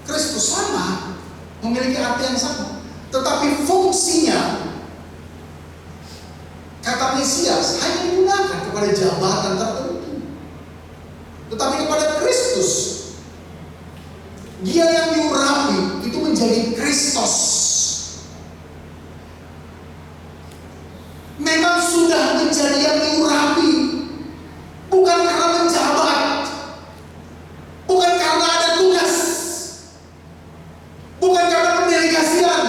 Kristus sama, memiliki arti yang sama, tetapi fungsinya kata Mesias hanya digunakan kepada jabatan tertentu, tetapi kepada Kristus, Dia yang diurapi itu menjadi Kristus. Memang sudah menjadi yang diurapi, bukan karena menjabat, bukan karena ada tugas, bukan karena pendelegasian,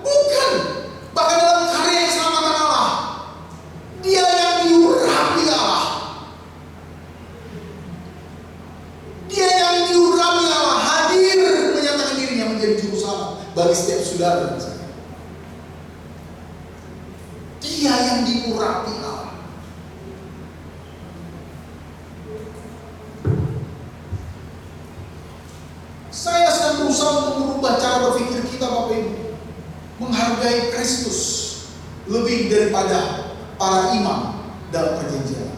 bukan. Bahkan dalam karya keselamatan Allah, Dia yang diurapi Allah, Dia yang diurapi Allah hadir menyatakan dirinya menjadi juru selamat bagi setiap saudara dan saya. Dia yang diurapi Allah. Saya sedang berusaha untuk merubah cara berpikir kita Bapak Ibu, menghargai Kristus lebih daripada para imam dalam perjanjian,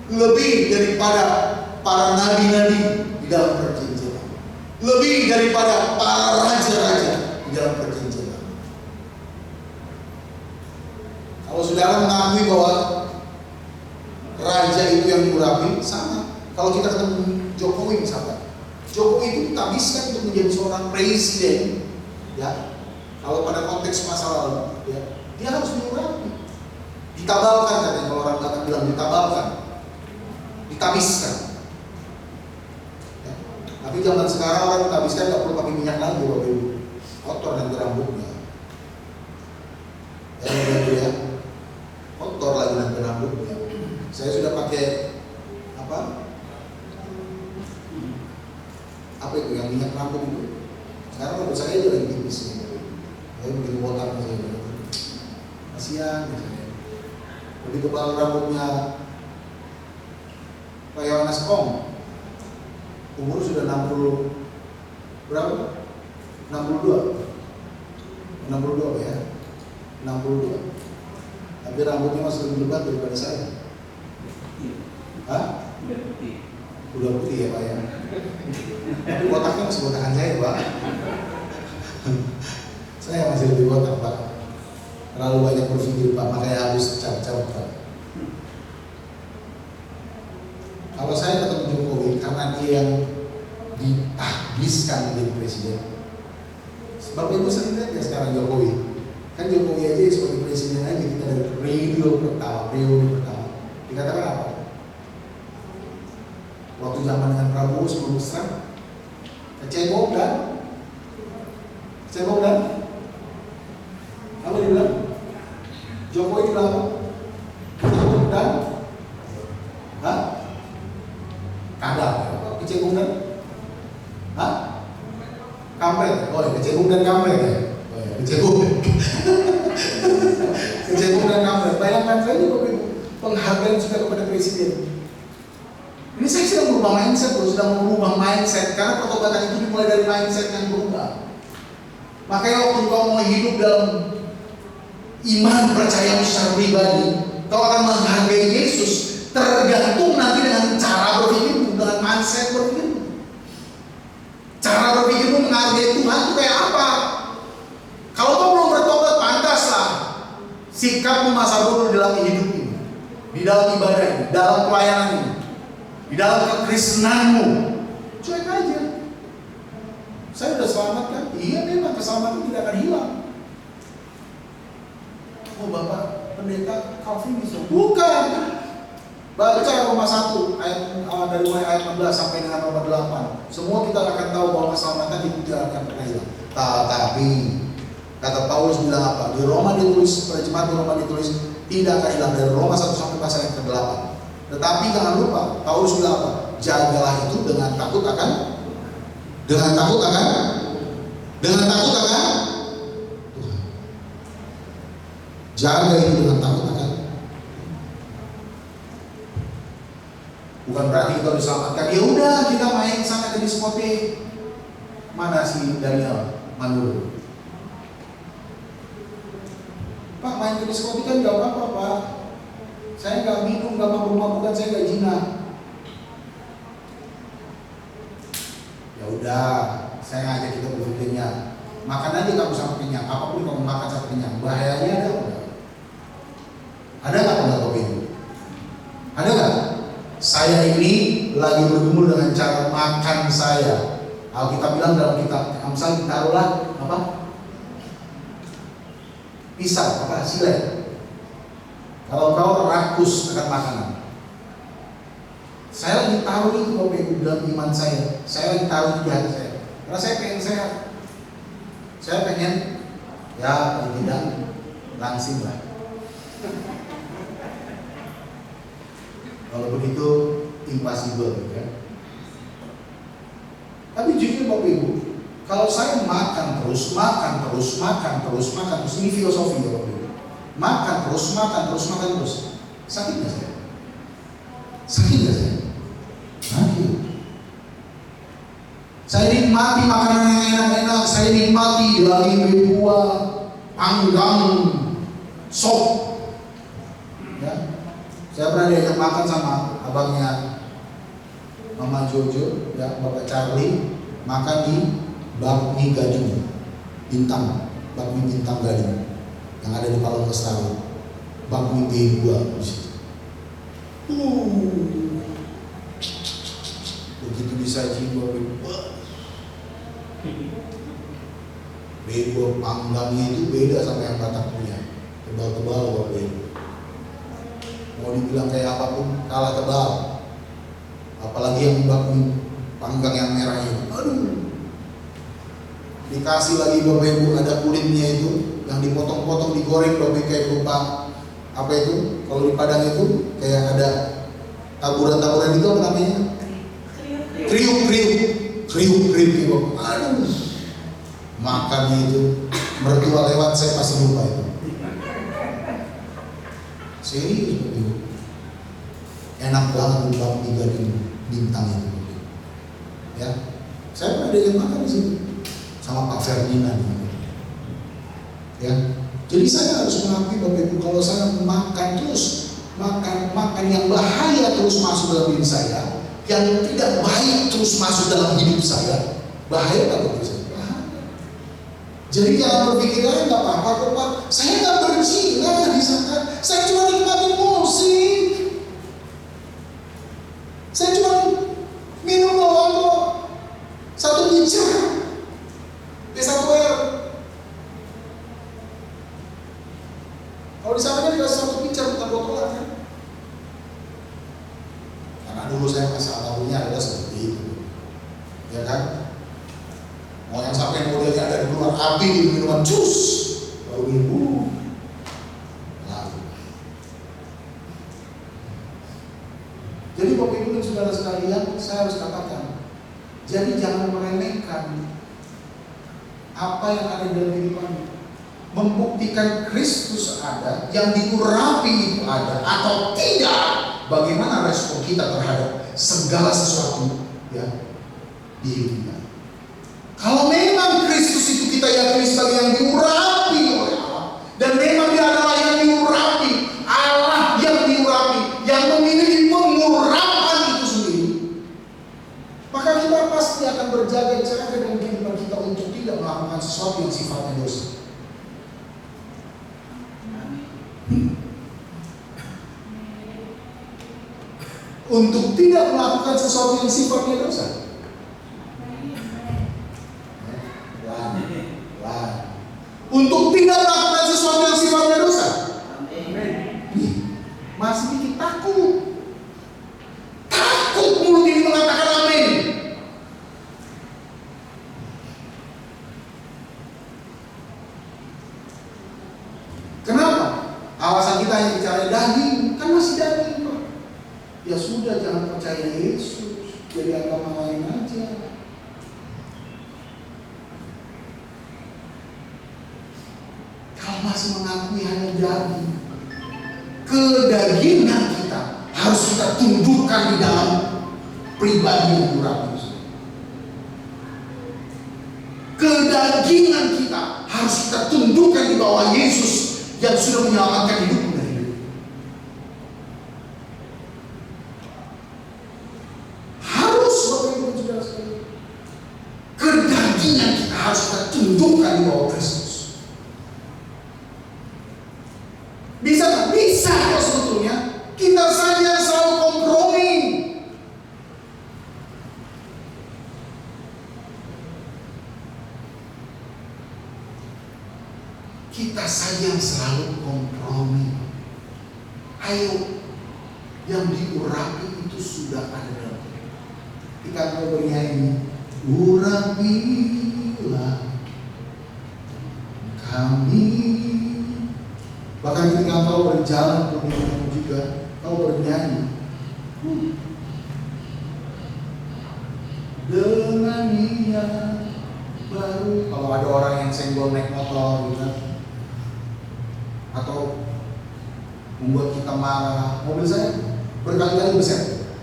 lebih daripada para nabi-nabi di dalam perjanjian, lebih daripada para raja-raja di dalam perjanjian. Kalau saudara mengakui bahwa raja itu yang diurapi, sama. Kalau kita ketemu Jokowi misalkan, Jokowi itu ditabiskan untuk menjadi seorang presiden, ya. Kalau pada konteks masa lalu, ya, dia harus diurapi, ditabalkan, katanya kalau orang Batak bilang ditabalkan, ditabiskan. Ya. Tapi zaman sekarang orang ditabiskan nggak perlu pakai minyak lagi, Bapak Ibu, kotor nanti rambutnya. Ya, begitu ya. Kotor lagi nanti rambutnya. Saya sudah pakai apa itu yang minyak rambut itu. Sekarang rambut saya aja lagi tipis. Saya begitu botak saya. Kasihan misalnya. Begitu tebal rambutnya Pak Yohanes Ong, umur sudah 60 berapa? 62 ya, 62. Tapi rambutnya masih lebih lebat daripada saya. Hah? Udah putih ya Pak ya. Tapi botaknya masih botakan saya Pak. Saya masih lebih botak Pak. Terlalu banyak berpikir Pak, makanya harus cabut-cabut Pak. Kalau saya ketemu Jokowi karena dia yang dihabiskan menjadi presiden. Sebab Ibu sering lihat ya sekarang Jokowi. Kan Jokowi aja sebagai presiden aja kita dari periode pertama. Dikatakan apa? Waktu zaman dengan Prabowo sebelum serang, kecebok kan? Apa dia bilang? Jokowi bilang apa? Kecebok dan? Hah? Kadal. Kecebok dan? Hah? Kampret. Oh ya, kecebok dan kampret ya? Oh ya, kecebok dan kampret. Bayangkan saja Bapak Ibu, penghargaan sudah kepada presiden. Ini saya sedang merubah mindset, karena pertobatan itu dimulai dari mindset yang berubah. Makanya waktu kau mulai hidup dalam iman percaya secara pribadi, kau akan menghargai Yesus tergantung nanti dengan cara berpikirmu, dengan mindset berpikirmu. Cara berpikirmu menghargai Tuhan itu kayak apa? Kalau kau belum bertobat, pantaslah sikapmu masa bodoh dalam hidup ini, di dalam ibadah ini, dalam pelayanan ini, di dalam kekristenanmu, cuek aja. Saya udah selamat kan? Iya, memang keselamatan tidak akan hilang. Oh Bapak pendeta Calvinis? Bukan. Baca Roma 1 ayat dari mulai ayat 16 sampai dengan Roma 8. Semua kita akan tahu bahwa keselamatan itu tidak akan pernah hilang. Tetapi kata Paulus bilang apa? Di Roma ditulis, pada jemaat di Roma ditulis tidak akan hilang, dari Roma 1 sampai pasal yang ke-8. Tetapi jangan lupa, Paulus bilang apa? Jagalah itu dengan takut akan Tuhan. Jaga itu dengan takut akan. Bukan berarti kita diselamatkan. Ya udah kita main sana ke diskotik. Mana si Daniel Mandul? Pak, main ke diskotik kan gak apa-apa Pak. Saya gak minum, gak mabuk-mabukan, saya gak zina. Ya udah, saya ngajak kita berpikirnya. Makan aja kamu sampai kenyang. Apapun kamu makan sampai kenyang. Bahayanya ada enggak? Ada nggak enggak kopi itu? Ada nggak? Saya ini lagi bergumul dengan cara makan saya. Alkitab bilang dalam kitab Amsal, taruhlah apa? Pisau, apa? Silet. Kalau kau rakus akan makanan. Saya lagi taruh itu kopi itu dalam iman saya. Saya lagi taruh di hati saya. Karena saya pengen sehat. Saya pengen ya paling tidak langsing lah. Kalau begitu impossible ya. Tapi jujur Bapak Ibu, kalau saya makan terus, ini filosofi ya Bapak Ibu. Makan terus, sakit nggak saya? Sakit. Saya nikmati makanan yang enak-enak, saya nikmati daging buah, panggang, sop. Ya. Saya pernah diajak makan sama abangnya Mama Jojo, ya, Bapak Charlie, makan di bakmi Gading, bakmi bintang Gading yang ada di Palung Lestari, bakmi B2 di situ. Begitu disaji B2 panggangnya itu beda sama yang Batak punya, tebal-tebal Bapak Ibu. Mau dibilang kayak apapun kalah tebal. Apalagi yang bakmi panggang yang merah itu. Aduh. Dikasih lagi Bapak Ibu ada kulitnya itu yang dipotong-potong digoreng Bapak Ibu kayak berupa apa itu? Kalau di Padang itu kayak ada taburan-taburan itu apa namanya? Kriuk itu. Aduh. Makannya itu mertua lewat saya pasti lupa itu. Serius begitu. Enak banget bakmi Gading bintang itu. Ya, saya pernah diajak makan di situ sama Pak Ferdinand. Ya, jadi saya harus mengakui Bapak Ibu, kalau saya makan terus, makan yang bahaya terus masuk dalam diri saya, yang tidak baik terus masuk dalam hidup saya, bahaya nggak Bapak Ibu? Jadi jangan berpikir nggak apa-apa kok Pak, saya nggak berzina di sana, saya cuma nikmatin musik, saya cuma minum doang kok, 1 pitcher, D1R. Kalau di sana kan dikasih 1 pitcher bukan botolan kan? Karena dulu saya masa lalunya adalah seperti itu, ya kan? Mau yang sampai modelnya ada di luar api di minuman jus baru minum lalu. Jadi Bapak Ibu dan saudara sekalian, saya harus katakan, jadi jangan meremehkan apa yang ada dalam kehidupanmu. Membuktikan Kristus ada, yang diurapi itu ada atau tidak, bagaimana respon kita terhadap segala sesuatu ya di hidup kita. Kalau memang Kristus itu kita yakini sebagai yang diurapi oleh Allah, dan memang Dia adalah yang diurapi, Allah yang diurapi, yang memiliki pengurapan itu sendiri, maka kita pasti akan berjaga-jaga dalam kehidupan kita untuk tidak melakukan sesuatu yang sifatnya dosa. Untuk tidak melakukan sesuatu yang sifatnya dosa. Untuk tidak melakukan sesuatu yang sifatnya dosa. Masih bikin takut. Takut mulut ini mengatakan amin. Kenapa? Alasan kita hanya bicara daging, kan masih daging, Pak. Ya sudah, jangan percaya Yesus, jadi agama lain aja. Kalau masih mengakui hanya daging, kedagingan kita harus kita tundukkan di dalam pribadi yang murah itu. Kedagingan kita harus kita tundukkan di bawah Yesus yang sudah menyelamatkan hidupmu dari hidup. Harus Bapak Ibu Saudara sekalian. Kedagingan kita harus kita tundukkan di bawah Kristus. Bisa nggak? Bisa kok sebetulnya. Kita saja selalu kompromi. Kita saja yang selalu kompromi. Ayo, yang diurapi itu sudah ada dalam kita. Ketika kau bernyanyi, urapilah kami. Bahkan ketika kau berjalan ke dunia juga, kau bernyanyi dengan niat baru. Kalau ada orang yang senggol naik motor gitu, atau membuat kita marah, mobil saya berkali-kali beset.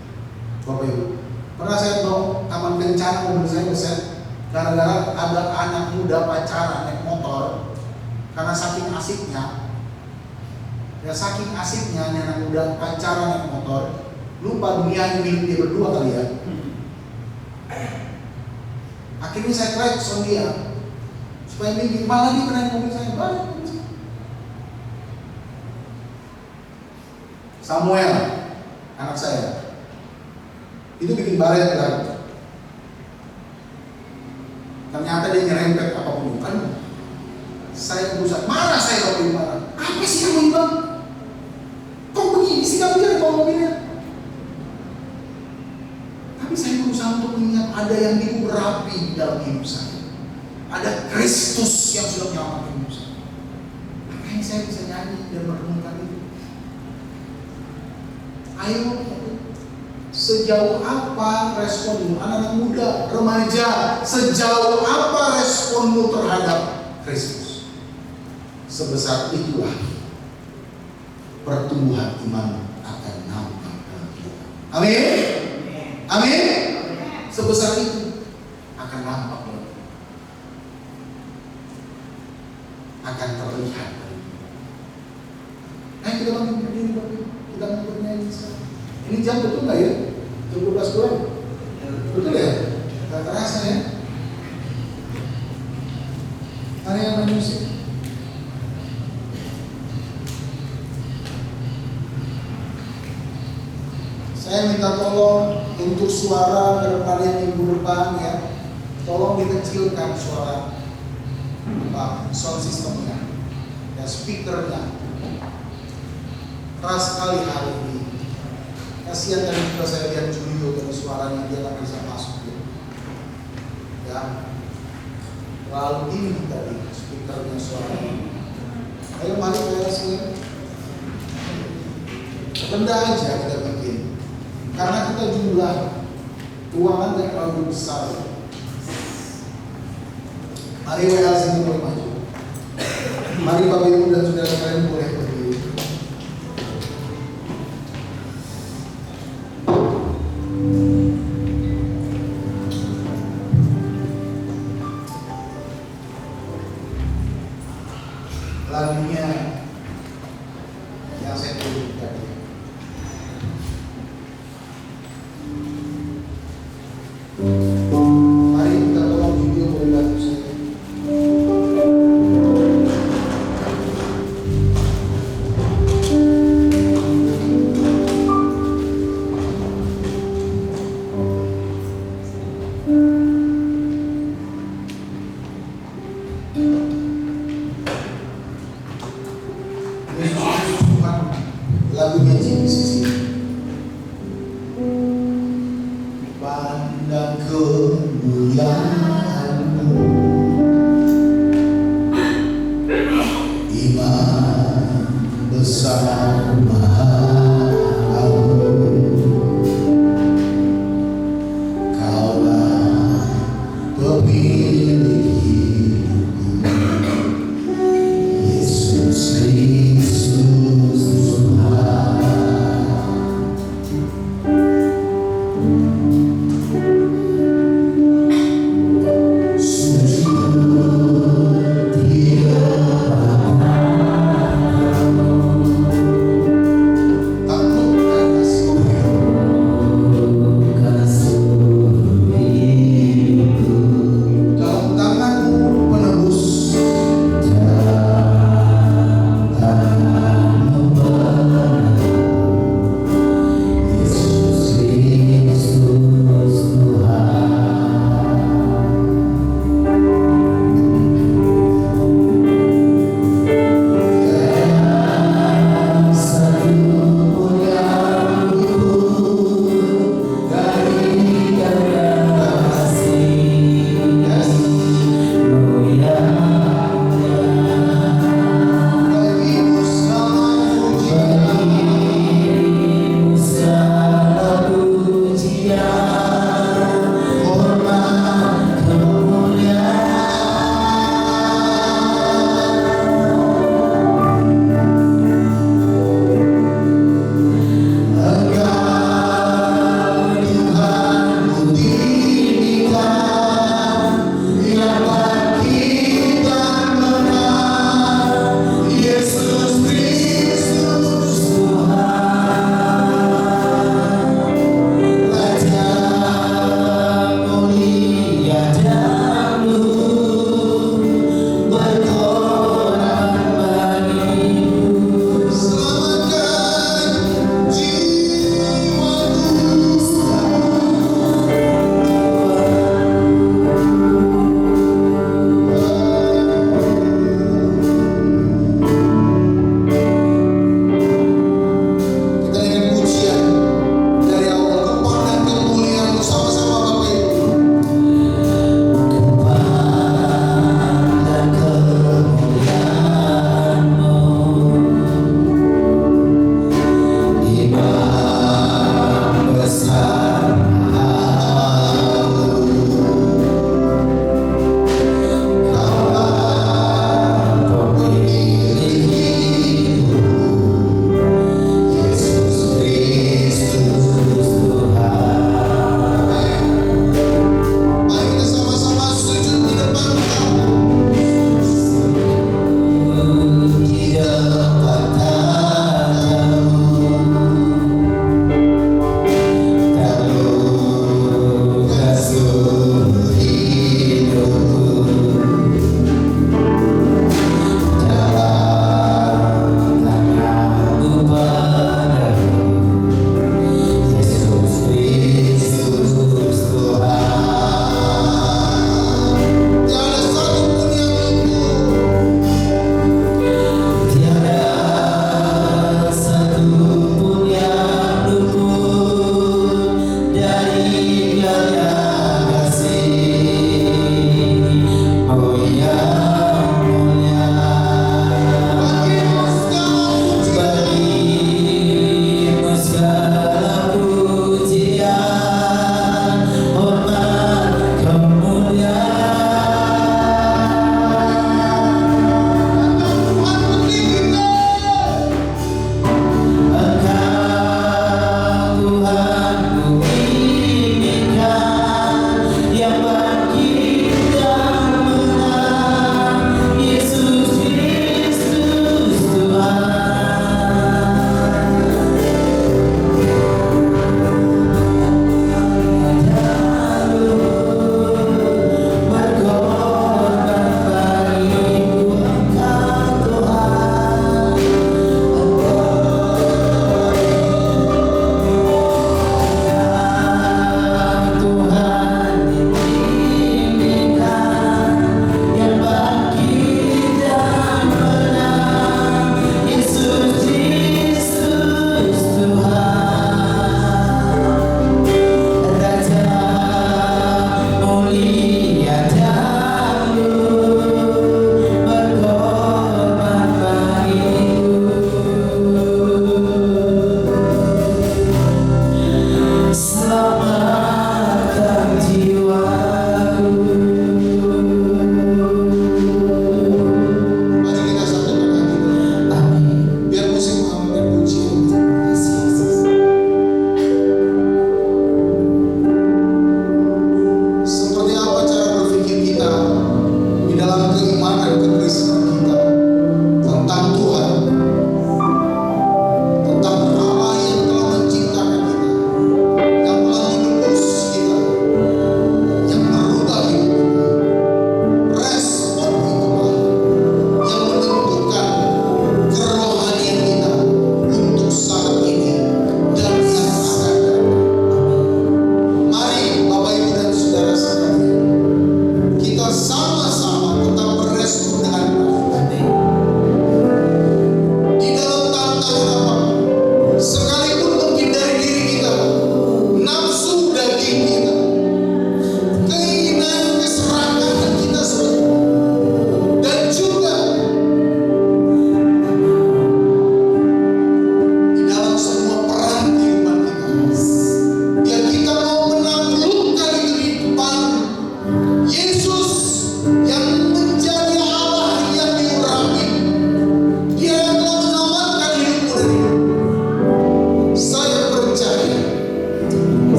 Bapak Ibu, pernah saya bawa taman kencana, mobil saya beset gara-gara ada anak muda pacaran naik motor. Karena saking asiknya, anak muda pacaran naik motor, lupa dunia milik dia berdua kali ya. Akhirnya saya klakson dia supaya dia malah dia kena mobil saya balik. Samuel, anak saya, itu bikin baret lagi. Ternyata dia nyerempet apapun kan. Saya berusaha, marah saya waktu marah. Apa sih kamu Bang? Kok begini sih kamu jadi bawa mobilnya? Tapi saya berusaha untuk mengingat ada yang diurapi di dalam hidup saya. Ada Kristus yang sudah menyelamatkan hidup saya. Makanya saya bisa nyanyi dan merenungkan itu. Ayo, sejauh apa responmu, anak-anak muda, remaja, sejauh apa responmu terhadap Kristus? Sebesar itulah pertumbuhan iman akan nampak dalam kita. Amin. Amin. Sebesar itu akan nampak dalam kita. Akan terlihat. Ayo kita bangun berdiri, Bapak. Kita mau bernyanyi sekarang. Ini jam betul nggak ya? Jam 12 kurang. Betul ya? Gak terasa ya? Hari yang main musik. Saya minta tolong untuk suara daripada minggu depan ya, tolong dikecilkan suara sound systemnya dan speakernya. Keras sekali hari ini. Kasihan tadi juga saya lihat Julio dari suaranya dia tak bisa masuk ya. Terlalu tinggi tadi speakernya suaranya. Ayo mari kita sini. Rendah aja kita bikin. Karena kita jumlah ruangan yang terlalu besar. Mari WA sini boleh maju. Mari Bapak Ibu dan saudara sekalian boleh berdiri. Lagunya yang saya tulis tadi. Mari kita tolong video boleh bantu saya. Yesus Kristus Tuhan. Lagunya di sisi. Pandang kemuliaan-Mu, iman bersama-Mu, Kaulah pemilik hidupku, Yesus Kristus Tuhan. Sujud di hadapan-Mu,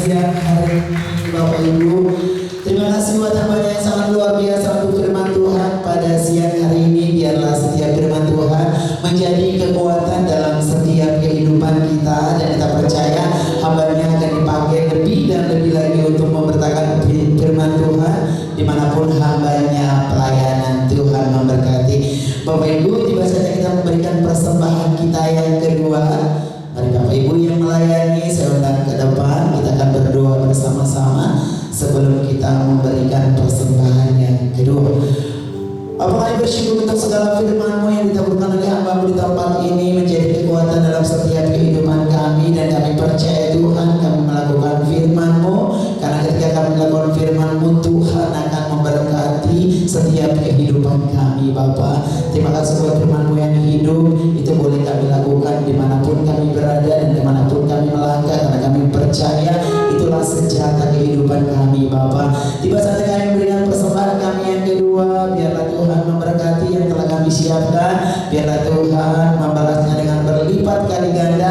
siang hari ini Bapak Ibu. Terima kasih buat hambanya yang sangat luar biasa untuk firman Tuhan pada siang hari ini. Biarlah setiap firman Tuhan menjadi kekuatan dalam setiap kehidupan kita, dan kita percaya hambanya akan dipakai lebih dan lebih lagi untuk memberitakan firman Tuhan dimanapun hambanya pelayanan. Tuhan memberkati. Bapak Ibu, tiba saja kita memberikan persembahan kita yang kedua. Mari Bapak Ibu yang melayani, saya undang ke depan. Kita akan berdoa bersama-sama sebelum kita memberikan persembahan yang kedua. Bapak bersyukur untuk segala firman-Mu yang ditaburkan oleh hamba-Mu di tempat ini menjadi kekuatan dalam setiap kehidupan kami, dan kami percaya Tuhan kami melakukan firman-Mu, karena ketika kami melakukan firman-Mu Tuhan akan memberkati setiap kehidupan kami. Bapa, terima kasih buat firman-Mu yang hidup, itu boleh kami lakukan dimanapun kami berada dan dimanapun kami melangkah, karena kami percaya itulah senjata kehidupan kami. Bapa, tiba saatnya kami memberikan persembahan kami yang kedua. Biarlah Tuhan memberkati yang telah kami siapkan. Biarlah Tuhan membalasnya dengan berlipat kali ganda